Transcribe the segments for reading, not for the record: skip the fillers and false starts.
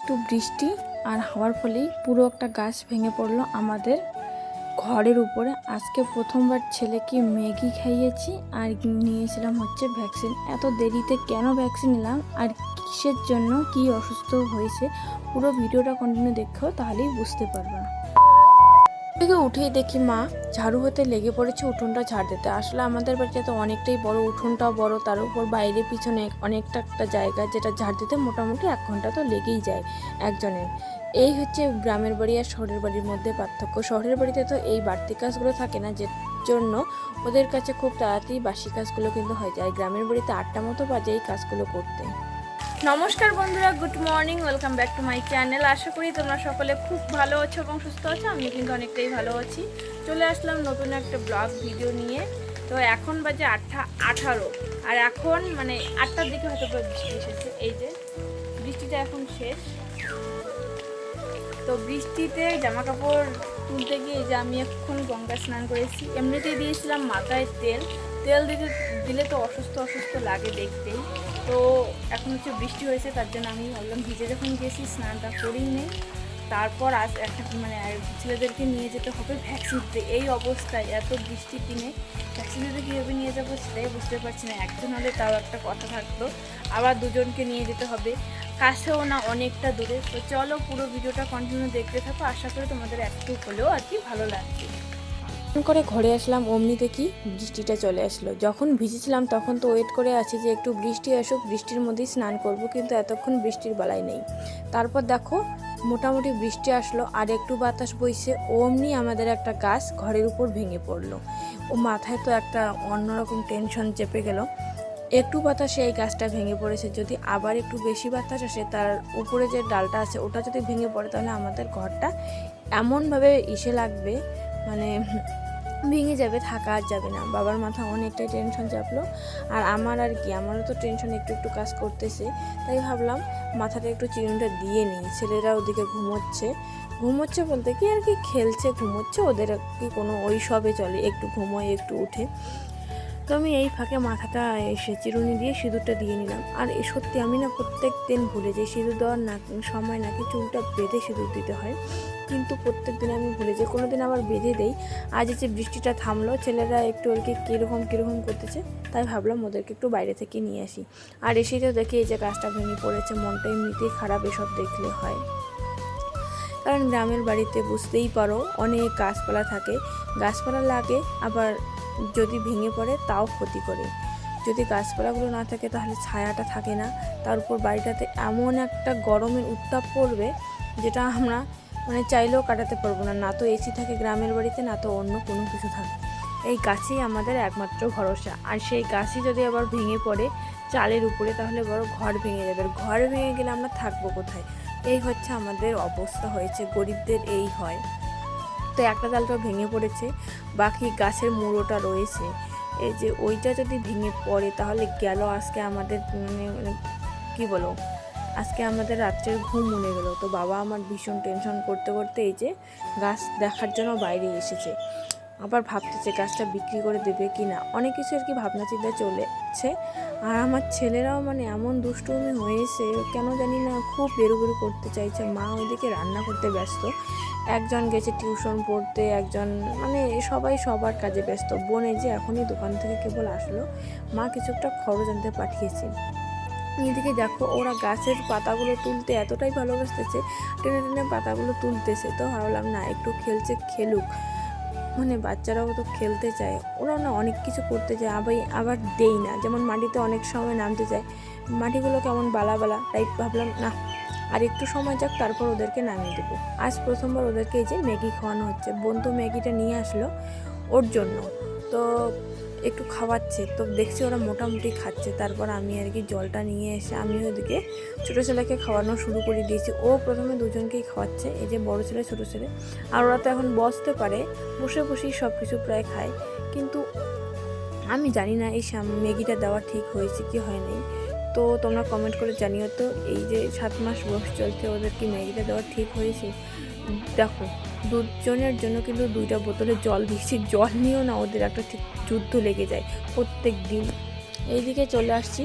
একটু বৃষ্টি আর হাওয়ার ফলেই পুরো একটা গাছ ভেঙে পড়লো আমাদের ঘরের উপরে। আজকে প্রথমবার ছেলেকে ম্যাগি খাইয়েছি আর নিয়েছিলাম হচ্ছে ভ্যাকসিন। এত দেরিতে কেন ভ্যাকসিন নিলাম আর কিসের জন্য, কি অসুস্থ হয়েছে, পুরো ভিডিওটা কন্টিনিউ দেখো, তাহলেই বুঝতে পারবে। থেকে উঠেই দেখি মা ঝাড়ু হতে লেগে পড়েছে উঠোনটা ঝাড় দিতে। আসলে আমাদের বাড়িতে তো অনেকটাই বড়, উঠোনটাও বড়, তার উপর বাইরে পিছনে অনেকটা একটা জায়গা, যেটা ঝাড় দিতে মোটামুটি 1 ঘন্টা তো লেগেই যায় একজনের। এই হচ্ছে গ্রামের বাড়ি আর শহরের বাড়ির মধ্যে পার্থক্য। শহরের বাড়িতে তো এই বাড়তি কাজগুলো থাকে না, যে জন্য ওদের কাছে খুব তাড়াতাড়ি বাসি কাজগুলো কিন্তু হয়ে যায়। গ্রামের বাড়িতে 8টা মতো বাজে এই কাজগুলো করতে। নমস্কার বন্ধুরা, good morning, welcome back to my channel. আশা করি তোমরা সকলে খুব ভালো আছো এবং সুস্থ আছো। আমি কিন্তু অনেকটাই ভালো আছি। চলে আসলাম নতুন একটা ব্লগ ভিডিও নিয়ে। তো এখন বাজে 8:18 আর এখন মানে 8টার দিকে হয়তো বৃষ্টি এসেছে। এই যে বৃষ্টিটা এখন শেষ। তো বৃষ্টিতে জামা কাপড় তুলতে গিয়ে যে আমি এখন গঙ্গা স্নান করেছি। এমনিতেই দিয়েছিলাম মাথায় তেল দিলে তো অসুস্থ লাগে দেখতেই। তো এখন হচ্ছে বৃষ্টি হয়েছে, তার জন্য আমি ভাবলাম ভিজে যখন গেছি স্নানটা করেই নেই। তারপর আজ একটা মানে ছেলেদেরকে নিয়ে যেতে হবে ভ্যাকসিন দিতে। এই অবস্থায় এত বৃষ্টির দিনে ভ্যাকসিন দিতে কীভাবে নিয়ে যাবো সেটাই বুঝতে পারছি না। একজন হলে তাও একটা কথা থাকতো, আবার দুজনকে নিয়ে যেতে হবে, কাছেও না অনেকটা দূরে। তো চলো পুরো ভিডিওটা কন্টিনিউ দেখতে থাকো, আশা করি তোমাদের একটু হলেও আর কি ভালো লাগবে। করে ঘরে আসলাম, অমনি দেখি বৃষ্টিটা চলে আসলো। যখন ভিজেছিলাম তখন তো ওয়েট করে আছি যে একটু বৃষ্টি আসুক, বৃষ্টির মধ্যেই স্নান করব, কিন্তু এতক্ষণ বৃষ্টির বেলায় নেই। তারপর দেখো মোটামুটি বৃষ্টি আসলো আর একটু বাতাস বইছে, অমনি আমাদের একটা গাছ ঘরের উপর ভেঙে পড়লো। ও মাথায় তো একটা অন্যরকম টেনশন চেপে গেল। একটু বাতাসে এই গাছটা ভেঙে পড়েছে, যদি আবার একটু বেশি বাতাস আসে, তার উপরে যে ডালটা আছে ওটা যদি ভেঙে পড়ে, তাহলে আমাদের ঘরটা এমনভাবে লাগবে, মানে ভেঙে যাবে, থাকা আর যাবে না। বাবার মাথা অনেকটাই টেনশন চাপলো, আর আমারও তো টেনশন একটু একটু কাজ করতেছে। তাই ভাবলাম মাথাটা একটু চিরুনিটা দিয়ে নিই। ছেলেরা ওদিকে ঘুমোচ্ছে বলতে কি আর কি, খেলছে, ঘুমোচ্ছে, ওদের কি কোনো ওই সবে চলে, একটু ঘুমোয় একটু উঠে। তো আমি এই ফাঁকে মাথাটা চিরুনি দিয়ে সিঁদুরটা দিয়ে নিলাম। আর সত্যি আমি না প্রত্যেক দিন ভুলে যাই, সিঁদুর দেওয়ার সময় নাকি চুলটা বেঁধে সিঁদুর দিতে হয়, কিন্তু প্রত্যেক দিন আমি ভুলে যাই। কোনো দিন আবার বেঁধে দেই। আজ যে বৃষ্টিটা থামলো, ছেলেরা একটু আর কি কীরকম করতেছে, তাই ভাবলাম ওদেরকে একটু বাইরে থেকে নিয়ে আসি। আর এসেই তো দেখি এই যে গাছটা ভেঙে পড়েছে, মনটা এমনিতেই খারাপ এসব দেখলে হয়। কারণ গ্রামের বাড়িতে বুঝতেই পারো অনেক গাছপালা থাকে, গাছপালা লাগে, আবার যদি ভেঙে পড়ে তাও ক্ষতি করে। যদি গাছপালাগুলো না থাকে তাহলে ছায়াটা থাকে না, তার উপর বাড়িটাতে এমন একটা গরমের উত্তাপ পড়বে যেটা আমরা মানে চাইলেও কাটাতে পারবো না। না তো এসি থাকে গ্রামের বাড়িতে, না তো অন্য কোনো কিছু থাকে। এই গাছই আমাদের একমাত্র ভরসা। আর সেই গাছই যদি আবার ভেঙে পড়ে চালের উপরে, তাহলে বড় ঘর ভেঙে যাবে। ঘর ভেঙে গেলে আমরা থাকবো কোথায়? এই হচ্ছে আমাদের অবস্থা হয়েছে, গরিবদের এই হয়। তো একটা ডালটা ভেঙে পড়েছে, বাকি গাছের মুড়োটা রয়েছে। এই যে ওইটা যদি ভেঙে পড়ে তাহলে গেল আজকে আমাদের মানে কী বলো, আজকে আমাদের রাত্রের ঘুম মনে গেল। তো বাবা আমার ভীষণ টেনশন করতে এই যে গাছ দেখার জন্য বাইরে এসেছে। আবার ভাবতেছে গাছটা বিক্রি করে দেবে কি না, অনেক কিছু আর কি ভাবনা চিন্তা চলেছে। আর আমার ছেলেরাও মানে এমন দুষ্টুমি হয়েছে কেন জানি না, খুব বেরু করতে চাইছে। মা ওইদিকে রান্না করতে ব্যস্ত, একজন গেছে টিউশন পড়তে, একজন মানে সবাই সবার কাজে ব্যস্ত। বোনে যে এখনই দোকান থেকে কেবল আসলো, মা কিছু একটা খরচ আনতে পাঠিয়েছে। এদিকে দেখো ওরা গাছের পাতাগুলো তুলতে এতটাই ভালোবাসতেছে, টেনে টেনে পাতাগুলো তুলতেছে। তো ভাবলাম না, একটু খেলুক, মানে বাচ্চারাও তো খেলতে চায়, ওরা না অনেক কিছু করতে চায়। আবার দেই না, যেমন মাটিতে অনেক সময় নামতে চায়, মাটিগুলো কেমন বালা টাইপ। ভাবলাম না, আর একটু সময় যাক, তারপর ওদেরকে নামিয়ে দেবো। আজ প্রথমবার ওদেরকে এই যে ম্যাগি খাওয়ানো হচ্ছে। বন্ধু ম্যাগিটা নিয়ে আসলো ওর জন্য, তো একটু খাওয়াচ্ছে। তো দেখছি ওরা মোটামুটি খাচ্ছে। তারপর আমি আর কি জলটা নিয়ে এসে আমি ওদিকে ছোটো ছেলেকে খাওয়ানো শুরু করে দিয়েছি। ও প্রথমে দুজনকেই খাওয়াচ্ছে, এই যে বড়ো ছেলে ছোটো ছেলে। আর ওরা তো এখন বসতে পারে, বসেই সব কিছু প্রায় খায়। কিন্তু আমি জানি না এই ম্যাগিটা দেওয়া ঠিক হয়েছে কি হয় নাই। তো তোমরা কমেন্ট করে জানিও তো, এই যে 7 মাস বয়স চলছে, ওদের কি ম্যাগিটা দেওয়া ঠিক হয়েছে? দেখো দুজনের জন্য কিন্তু 2টা বোতলে জল দিচ্ছি, জল নিয়েও না ওদের একটা ঠিক যুদ্ধ লেগে যায় প্রত্যেক দিন। এইদিকে চলে আসছি,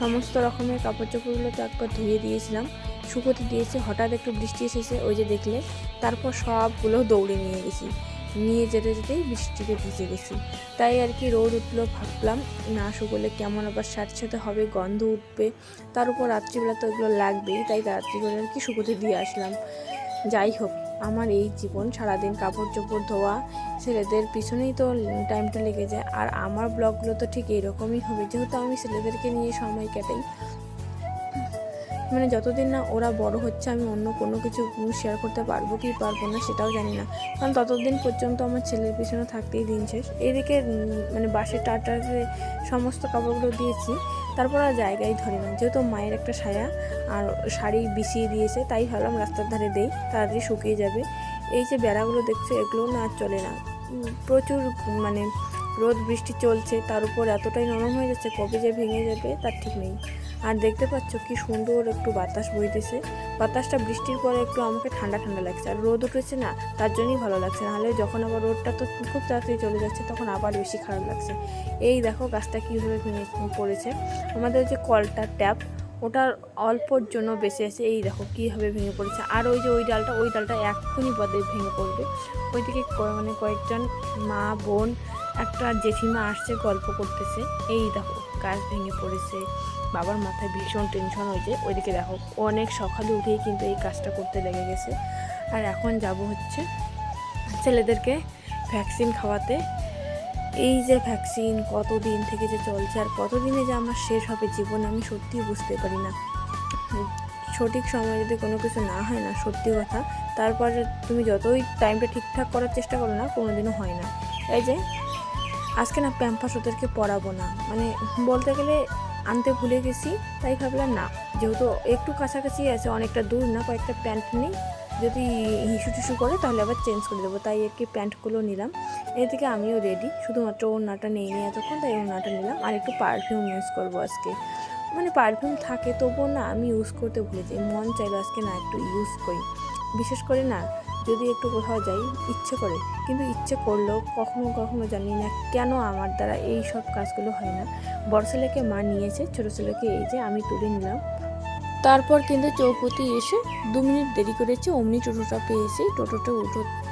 সমস্ত রকমের কাপড় চোপড়গুলো তো একবার ধুয়ে দিয়েছিলাম, শুকোতে দিয়েছি, হঠাৎ একটু বৃষ্টি এসেছে ওই যে দেখলে, তারপর সবগুলো দৌড়ে নিয়ে গেছি, নিয়ে যেতে যেতেই বৃষ্টিতে ভিজে গেছি। তাই আর কি রোদ উঠলো, ভাবলাম না শুকোলে কেমন আবার স্যাঁতস্যাঁতে হবে, গন্ধ উঠবে, তার উপর রাত্রিবেলা তো এগুলো লাগবেই, তাই রাত্রি করে আর কি শুকোতে দিয়ে আসলাম। যাই হোক, আমার এই জীবন, সারাদিন কাপড় চোপড় ধোয়া, ছেলেদের পিছনেই তো টাইমটা লেগে যায়। আর আমার ব্লগগুলো তো ঠিক এরকমই হবে, যেহেতু আমি ছেলেদেরকে নিয়ে সময় কাটাই, মানে যতদিন না ওরা বড় হচ্ছে আমি অন্য কোনো কিছু শেয়ার করতে পারবো কি পারবো না সেটাও জানি না, কারণ ততদিন পর্যন্ত আমার ছেলের পিছনে থাকতেই দিন শেষ। এইদিকে মানে বাসের টাটাতে সমস্ত কাপড়গুলো দিয়েছি, তারপর আর জায়গায় ধরে না, যেহেতু মায়ের একটা সায়া আর শাড়ি বিছিয়ে দিয়েছে, তাই ভাবলাম রাস্তার ধারে দেই, তাড়াতাড়ি শুকিয়ে যাবে। এই যে বেড়াগুলো দেখছো, এগুলো না আর চলে না, প্রচুর মানে রোদ বৃষ্টি চলছে, তার উপর এতটাই নরম হয়ে যাচ্ছে, কবে যে ভেঙে যাবে তার ঠিক নেই। আর দেখতে পাচ্ছ কি সুন্দর একটু বাতাস বইতেছে, বাতাসটা বৃষ্টির পরে একটু আমাকে ঠান্ডা ঠান্ডা লাগছে, আর রোদ উঠেছে না তার জন্যই ভালো লাগছে, নাহলে যখন আবার রোদটা তো খুব তাড়াতাড়ি চলে যাচ্ছে তখন আবার বেশি খারাপ লাগছে। এই দেখো গাছটা কীভাবে ভেঙে পড়েছে, আমাদের যে কলটা ট্যাপ ওটার অল্পর জন্য বেঁচে আছে, এই দেখো কীভাবে ভেঙে পড়েছে। আর ওই যে ওই ডালটা এক্ষুনি পদে ভেঙে পড়বে। ওইদিকে মানে কয়েকজন মা বোন একটা জেঠিমা আসছে, গল্প করতেছে, এই দেখো গাছ ভেঙে পড়েছে, বাবার মাথায় ভীষণ টেনশন হয়েছে। ওইদিকে দেখো অনেক সকালে উঠেই কিন্তু এই কাজটা করতে লেগে গেছে। আর এখন যাব হচ্ছে ছেলেদেরকে ভ্যাকসিন খাওয়াতে। এই যে ভ্যাকসিন কতদিন থেকে যে চলছে, আর কতদিনে যে আমার শেষ হবে জীবন, আমি সত্যিই বুঝতে পারি না। সঠিক সময় যদি কোনো কিছু না হয় না, সত্যি কথা, তারপরে তুমি যতই টাইমটা ঠিকঠাক করার চেষ্টা করো না, কোনোদিনও হয় না। এই যে আজকে না প্যাম্পাস ওদেরকে পরাবো না, মানে বলতে গেলে আনতে ভুলে গেছি, তাই ভাবলাম না, যেহেতু একটু কাছাকাছি আছে, অনেকটা দূর না, কয়েকটা প্যান্ট নিই, যদি হিসু টিসু করে তাহলে আবার চেঞ্জ করে দেবো, তাই আর কি প্যান্টগুলো নিলাম। এদিকে আমিও রেডি, শুধুমাত্র ওড়নাটা নেই এতক্ষণ, তাই ওড়নাটা নিলাম। আর একটু পারফিউম ইউজ করবো আজকে, মানে পারফিউম থাকে তবুও না আমি ইউজ করতে ভুলে যাই, মন চাইলো আজকে না একটু ইউজ করি। বিশেষ করে না যদি একটু কোথাও যাই ইচ্ছে করে, কিন্তু ইচ্ছে করলেও কখনো কখনো জানি না কেন আমার দ্বারা এই সব কাজগুলো হয় না। বড় ছেলেকে মা নিয়েছে, ছোটো ছেলেকে এই যে আমি তুলে নিলাম। তারপর কিন্তু চৌপতি এসে 2 মিনিট দেরি করেছে, অমনি টোটোটা পেয়েছি, টোটোটা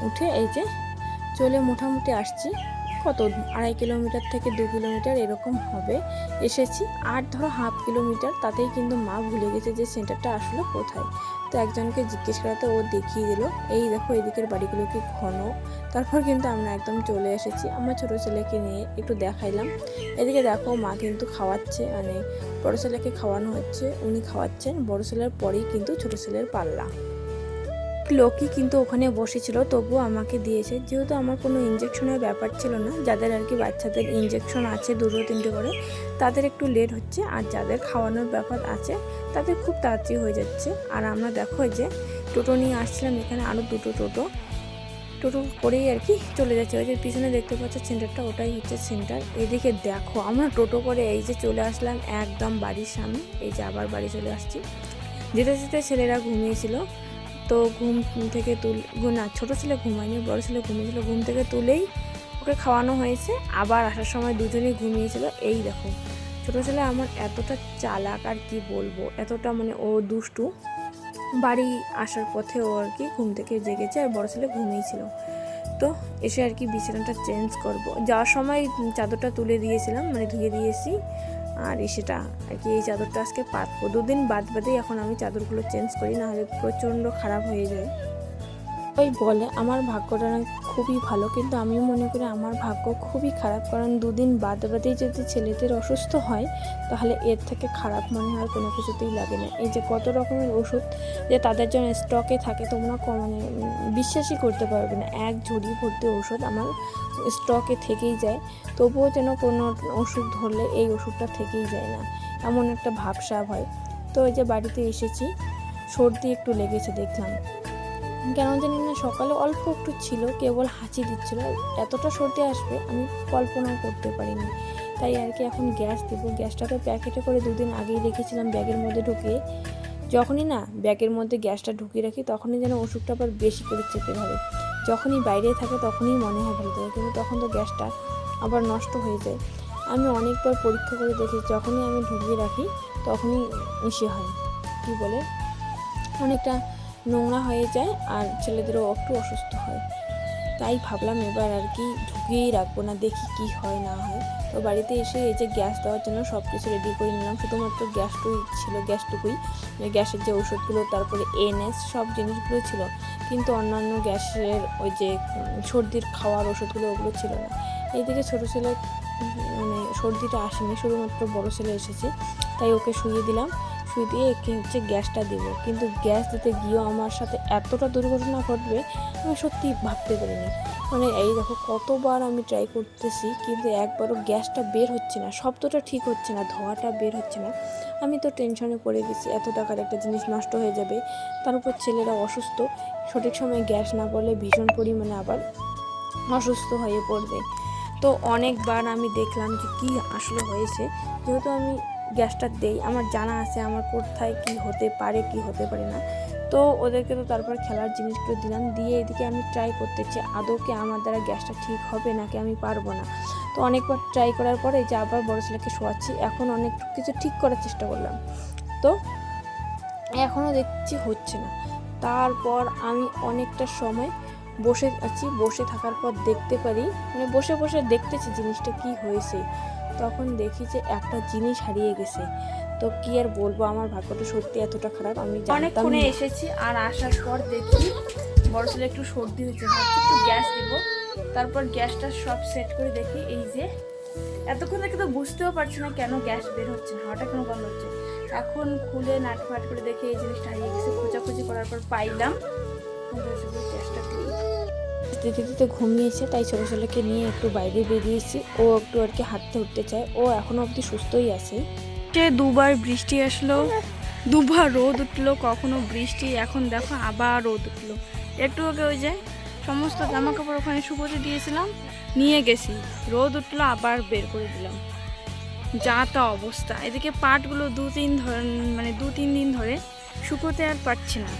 উঠে এই যে চলে মোটামুটি আসছি, কত 2.5 কিলোমিটার থেকে 2 কিলোমিটার এরকম হবে এসেছি, আর ধরো 1/2 কিলোমিটার, তাতেই কিন্তু মা ভুলে গেছে যে সেন্টারটা আসলে কোথায়। তো একজনকে জিজ্ঞেস করাতে ও দেখিয়ে দিল, এই দেখো এদিকের বাড়িগুলো কি ঘন। তারপর কিন্তু আমরা একদম চলে এসেছি, আমার ছোটো ছেলেকে নিয়ে একটু দেখাইলাম। এদিকে দেখো মা কিন্তু খাওয়াচ্ছে, মানে বড় ছেলেকে খাওয়ানো হচ্ছে, উনি খাওয়াচ্ছেন, বড় ছেলের পরেই কিন্তু ছোটো ছেলের পাল্লা। লোকই কিন্তু ওখানে বসেছিল, তবুও আমাকে দিয়েছে, যেহেতু আমার কোনো ইঞ্জেকশনের ব্যাপার ছিল না, যাদের আর কি বাচ্চাদের ইঞ্জেকশন আছে 2-3টে করে, তাদের একটু লেট হচ্ছে, আর যাদের খাওয়ানোর ব্যাপার আছে তাদের খুব তাড়াতাড়ি হয়ে যাচ্ছে। আর আমরা দেখো যে টোটো নিয়ে আসছিলাম, এখানে আরও 2টো টোটো করেই আর কি চলে যাচ্ছে। ওই যে পিছনে দেখতে পাচ্ছ সেন্টারটা, ওটাই হচ্ছে সেন্টার। এদিকে দেখো আমরা টোটো করে এই যে চলে আসলাম একদম বাড়ির সামনে, এই যে আবার বাড়ি চলে আসছি। যেতে যেতে ছেলেরা ঘুমিয়েছিল, তো ঘুম থেকে না ছোটো ছেলে ঘুমায়নি, বড় ছেলে ঘুমিয়েছিল, ঘুম থেকে তুলেই ওকে খাওয়ানো হয়েছে, আবার আসার সময় দুজনেই ঘুমিয়েছিল। এই দেখো ছোটো ছেলে আমার এতটা চালাক, আর কি বলবো, এতটা মানে ও দুষ্টু। বাড়ি আসার পথে ও আর কি ঘুম থেকে জেগেছে, আর বড় ছেলে ঘুমিয়েছিল। তো এসে আর কি বিছানাটা চেঞ্জ করব, যাওয়ার সময় চাদরটা তুলে দিয়েছিলাম, মানে ধুয়ে দিয়েছি, আর সেটা আর কি এই চাদরটা আজকে পাতবো। 2 দিন বাদেই এখন আমি চাদরগুলো চেঞ্জ করি, না হলে প্রচণ্ড খারাপ হয়ে যায়। ওই বলে আমার ভাগ্যটা খুবই ভালো, কিন্তু আমিও মনে করি আমার ভাগ্য খুবই খারাপ, কারণ 2 দিন বাদেই যদি ছেলেদের অসুস্থ হয় তাহলে এর থেকে খারাপ মনে হয় কোনো কিছুতেই লাগে না। এই যে কত রকমের ওষুধ যে তাদের জন্য স্টকে থাকে, তোমরা মানে বিশ্বাসই করতে পারবে না, 1 ঝুড়ি ভর্তি ওষুধ আমার স্টকে থেকেই যায়, তবুও যেন কোনো ওষুধ ধরলে এই ওষুধটা থেকেই যায় না, এমন একটা ভাবসাব হয়। তো এই যে বাড়িতে এসেছি, সর্দি একটু লেগেছে দেখলাম, কেন জানি না সকালে অল্প একটু ছিল, কেবল হাঁচি দিচ্ছিল, এতটা সর্দি আসবে আমি কল্পনাও করতে পারিনি। তাই আর কি এখন গ্যাস দেবো, গ্যাসটা তো প্যাকেটে করে 2 দিন আগেই রেখেছিলাম ব্যাগের মধ্যে ঢুকিয়ে, যখনই না ব্যাগের মধ্যে গ্যাসটা ঢুকিয়ে রাখি তখনই যেন ওষুধটা আবার বেশি করে চেপে ধরে, যখনই বাইরে থাকে তখনই মনে হয় ভালো থাকে, কিন্তু তখন তো গ্যাসটা আবার নষ্ট হয়ে যায়। আমি অনেকবার পরীক্ষা করে দেখি, যখনই আমি ঢুকিয়ে রাখি তখনই হয়, কি বলে অনেকটা নোংরা হয়ে যায় আর ছেলেদেরও একটু অসুস্থ হয়। তাই ভাবলাম এবার আর কি ঢুকিয়েই রাখবো না, দেখি কি হয় না হয়। তো বাড়িতে এসে এই যে গ্যাস দেওয়ার জন্য সব কিছু রেডি করে নিলাম, শুধুমাত্র গ্যাসটুকুই, গ্যাসের যে ওষুধগুলো, তারপরে এনএস সব জিনিসগুলো ছিল, কিন্তু অন্যান্য গ্যাসের ওই যে সর্দির খাওয়ার ওষুধগুলো ওগুলো ছিল না। এইদিকে ছোটো ছেলে মানে সর্দিটা আসেনি, শুধুমাত্র বড়ো ছেলে এসেছে, তাই ওকে শুইয়ে দিলাম। শুয়ে দিয়ে একে হচ্ছে গ্যাসটা দিব, কিন্তু গ্যাস দিতে গিয়েও আমার সাথে এতটা দুর্ঘটনা ঘটবে আমি সত্যি ভাবতে পারিনি। মানে এই দেখো কতবার আমি ট্রাই করতেছি, কিন্তু একবারও গ্যাসটা বের হচ্ছে না, শব্দটা ঠিক হচ্ছে না, ধোঁয়াটা বের হচ্ছে না। আমি তো টেনশনে পড়ে গেছি, এত টাকার একটা জিনিস নষ্ট হয়ে যাবে, তার উপর ছেলেরা অসুস্থ, সঠিক সময়ে গ্যাস না পড়লে ভীষণ পরিমাণে আবার অসুস্থ হয়ে পড়বে। তো অনেকবার আমি দেখলাম যে কি আসলে হয়েছে, যেহেতু আমি গ্যাসটা দেই, আমার জানা আছে আমার কোথায় কি হতে পারে কি হতে পারে না। তো ওদেরকে তো তারপর খেলার জিনিসগুলো দিলাম, দিয়ে এদিকে আমি ট্রাই করতেছি আদৌ কি আমার দ্বারা গ্যাসটা ঠিক হবে নাকি আমি পারবো না। তো অনেকবার ট্রাই করার পরে যে আবার বড় ছেলেকে শোয়াচ্ছি, এখন অনেক কিছু ঠিক করার চেষ্টা করলাম, তো এখনও দেখছি হচ্ছে না। তারপর আমি অনেকটা সময় বসে আছি, বসে থাকার পর দেখতে পারি, মানে বসে বসে দেখতেছি জিনিসটা কি হয়েছে, তখন দেখি যে একটা জিনিস হারিয়ে গেছে। তো কি আর বলবো, আমার ভাগ্যটা সত্যি এতটা খারাপ, আমি অনেকক্ষণে এসেছি, আর আসার পর দেখি বড় ছেলে একটু সর্দি হয়েছে, ভাবছি একটু গ্যাস দিব। তারপর গ্যাসটা সব সেট করে দেখি এই যে এতক্ষণ থেকে তো বুঝতেও পারছি না কেন গ্যাস বের হচ্ছে না, হঠাৎ কেন বন্ধ হচ্ছে। এখন খুলে নাটফাট করে দেখি এই জিনিসটা হারিয়ে গেছে, খোঁজাখুঁজি করার পর পাইলাম গ্যাসটা দিতে দিতে ঘুমিয়েছে, তাই ছোটো ছেলেকে নিয়ে একটু বাইরে বেরিয়েছি, ও একটু আর কি হাঁটতে উঠতে চায়, ও এখনও অবধি সুস্থই আছে। দুবার বৃষ্টি আসলো, দুবার রোদ উঠলো, কখনো বৃষ্টি, এখন দেখো আবার রোদ উঠলো। একটু আগে ওই যে সমস্ত জামা কাপড় ওখানে শুকোতে দিয়েছিলাম, নিয়ে গেছি, রোদ উঠলো আবার বের করে দিলাম, যা তা অবস্থা। এদিকে পাটগুলো দু তিন দিন ধরে শুকোতে আর পারছি না,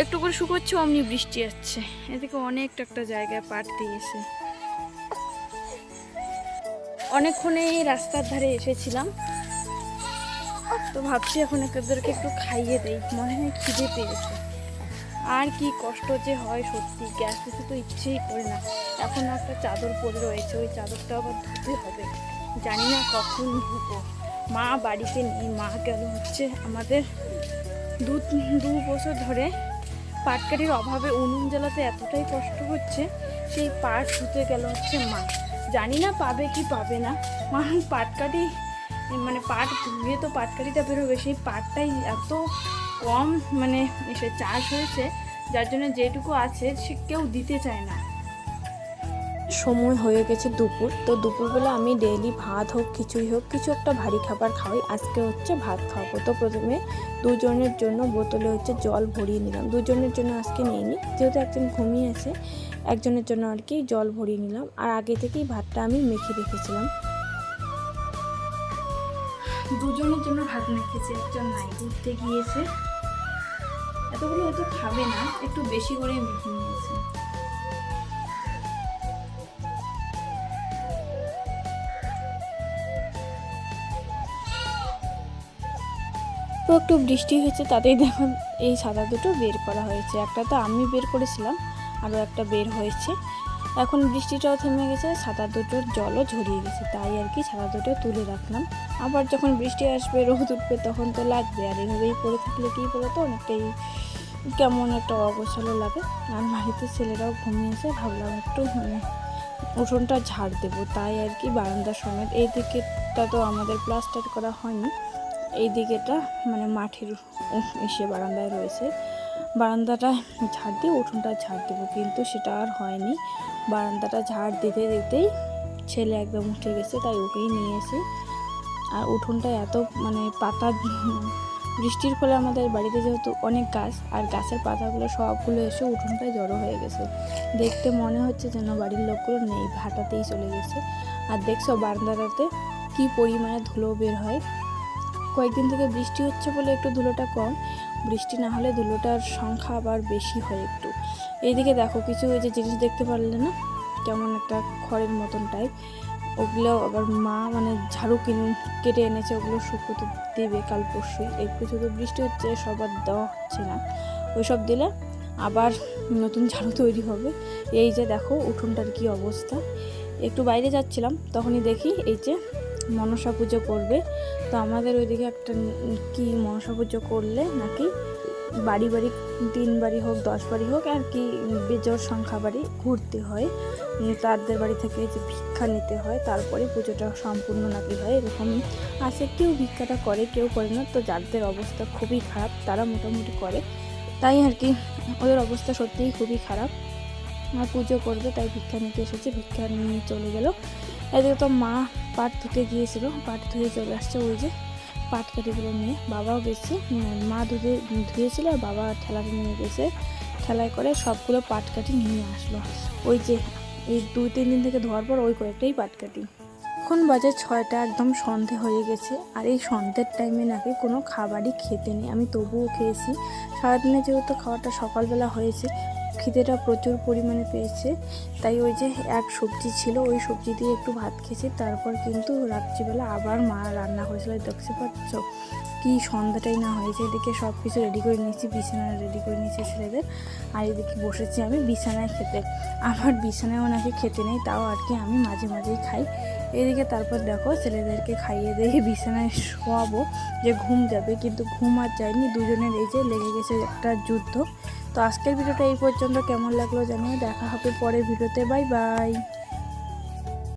একটু করে শুকোচ্ছে অমনি বৃষ্টি আসছে। এদিকে অনেকটা একটা জায়গায় পাট দিয়েছে। অনেকক্ষণে এই রাস্তার ধারে এসেছিলাম, তো ভাবছি এখন এদেরকে একটু খাইয়ে দেই, মনে হয় খিদে পেয়েছে। আর কি কষ্ট যে হয় সত্যি, গ্যাস দিতে তো ইচ্ছেই করে না। এখন একটা চাদর পরে রয়েছে, ওই চাদরটা আবার ধুতে হবে, জানি না কখন ধুবো। মা বাড়িতে নেই, মা গেল হচ্ছে আমাদের দু বছর ধরে পাটকাঠির অভাবে উনুন জ্বালাতে এতটাই কষ্ট হচ্ছে, সেই পাট ধুতে গেল হচ্ছে মা, জানি না পাবে কি পাবে না। মা পাটকাঠি মানে পাট ধুয়ে তো পাটকাঠিটা বেরোবে, সেই পাটটাই এত কম মানে এসে চাষ হয়েছে, যার জন্য যেটুকু আছে সে কেউ দিতে চায় না। সময় হয়ে গেছে দুপুর, তো দুপুরবেলা আমি ডেইলি ভাত হোক কিছুই হোক কিছু একটা ভারী খাবার খাওয়াই, আজকে হচ্ছে ভাত খাওয়াবো। তো প্রথমে দুজনের জন্য বোতলে হচ্ছে জল ভরিয়ে নিলাম, দুজনের জন্য আজকে নিইনি, যেহেতু একজন ঘুমিয়ে আছে, একজনের জন্য আর কি জল ভরিয়ে নিলাম। আর আগে থেকেই ভাতটা আমি মেখে রেখেছিলাম, দুজনের জন্য ভাত মেখেছি, একজন নাই, ঘুরতে গিয়েছে, এতগুলো হয়তো খাবে না, একটু বেশি করে মেখে নিয়েছে। তো একটু বৃষ্টি হয়েছে, তাতেই দেখুন এই ছাতা দুটো বের করা হয়েছে, একটা তো আমি বের করেছিলাম, আরও একটা বের হয়েছে। এখন বৃষ্টিটাও থেমে গেছে, ছাতা দুটোর জলও ঝরিয়ে গেছে, তাই আর কি ছাতা দুটো তুলে রাখলাম। আবার যখন বৃষ্টি আসবে রোদ উঠবে তখন তো লাগবে, আর এইভাবেই পড়ে থাকলে কী বলো তো অনেকটাই কেমন একটা অগোছালো লাগে। আর বাড়িতে ছেলেরাও ঘুমিয়েছে, ভাবলাম একটু মানে উঠোনটা ঝাড় দেবো, তাই আর কি বারান্দার সমেত, এই দিকেটা তো আমাদের প্লাস্টার করা হয়নি, এই দিকেটা মানে মাটির বারান্দায় রয়েছে, বারান্দাটা ঝাড় দিয়ে উঠোনটা ঝাড় দেবো, কিন্তু সেটা আর হয়নি। বারান্দাটা ঝাড় দিতে দিতেই ছেলে একদম উঠে গেছে, তাই ওকেই নিয়ে এসে। আর উঠোনটা এত মানে পাতা, বৃষ্টির ফলে আমাদের বাড়িতে যেহেতু অনেক গাছ, আর গাছের পাতাগুলো সবগুলো এসে উঠোনটায় জড়ো হয়ে গেছে, দেখতে মনে হচ্ছে যেন বাড়ির লোকগুলো নেই, ভাটাতেই চলে গেছে। আর দেখছো বারান্দাটাতে কি পরিমাণে ধুলো বের হয়, কয়েকদিন থেকে বৃষ্টি হচ্ছে বলে একটু ধুলোটা কম, বৃষ্টি না হলে ধুলোটার সংখ্যা আবার বেশি হয় একটু। এইদিকে দেখো কিছু ওই যে জিনিস দেখতে পারলে না, কেমন একটা খড়ের মতন টাইপ, ওগুলো আবার মা মানে ঝাড়ু কেটে এনেছে, ওগুলো শুকোতে দেবে কাল পরশুই। এই প্রচুর বৃষ্টি হচ্ছে, সবার দেওয়া হচ্ছে না, ওইসব দিলে আবার নতুন ঝাড়ু তৈরি হবে। এই যে দেখো উঠোনটার কি অবস্থা। একটু বাইরে যাচ্ছিলাম, তখনই দেখি এই যে মনসা পুজো করবে। তো আমাদের ওইদিকে একটা কি মনসা পুজো করলে নাকি বাড়ি বাড়ি 3 বাড়ি হোক 10 বাড়ি হোক আর কি বেজোড় সংখ্যা বাড়ি ঘুরতে হয়, তাদের বাড়ি থেকে যে ভিক্ষা নিতে হয়, তারপরে পুজোটা সম্পূর্ণ নাকি হয় এরকম আছে। কেউ ভিক্ষাটা করে কেউ করে না, তো যাদের অবস্থা খুবই খারাপ তারা মোটামুটি করে, তাই আর কি ওদের অবস্থা সত্যিই খুবই খারাপ। আর পুজো করবে তাই ভিক্ষা নিতে এসেছে, ভিক্ষা নিয়ে চলে গেল। এদিকে তো মা পাট ধুতে গিয়েছিল, পাট ধুয়ে চলে আসছে ওই যে পাটকাঠিগুলো নিয়ে। বাবাও গেছে, মা ধুয়েছিল আর বাবা ঠেলাটা নিয়ে গেছে, ঠেলায় করে সবগুলো পাটকাঠি নিয়ে আসলো। ওই যে এই 2-3 দিন থেকে ধোয়ার পর ওই কয়েকটাই পাটকাঠি। এখন বাজে 6টা, একদম সন্ধে হয়ে গেছে। আর এই সন্ধ্যের টাইমে নাকি কোনো খাবারই খেতে নেই, আমি তবুও খেয়েছি। সারাদিনে যেহেতু খাওয়াটা সকালবেলা হয়েছে, খিদেটা প্রচুর পরিমাণে পেয়েছে, তাই ওই যে এক সবজি ছিল ওই সবজি দিয়ে একটু ভাত খেয়েছি। তারপর কিন্তু রাত্রিবেলা আবার মা রান্না করেছিল, দেখতে পাচ্ছ কি সন্ধ্যাটাই না হয়েছে। এদিকে সব কিছু রেডি করে নিয়েছি, বিছানা রেডি করে নিয়েছি ছেলেদের, আর এদিকে বসেছি আমি বিছানায় খেতে। আমার বিছানায়ও নাকি খেতে নেই, তাও আর কি আমি মাঝে মাঝেই খাই। এদিকে তারপর দেখো ছেলেদেরকে খাইয়ে দিয়ে বিছানায় শোয়াবো, যে ঘুম যাবে, কিন্তু ঘুম আর যায়নি, দুজনের এই যে লেগে গেছে একটা যুদ্ধ। তো আজকের ভিডিওটা এই পর্যন্ত, কেমন লাগলো জানিয়ে দেখা হবে পরের ভিডিওতে। Bye bye.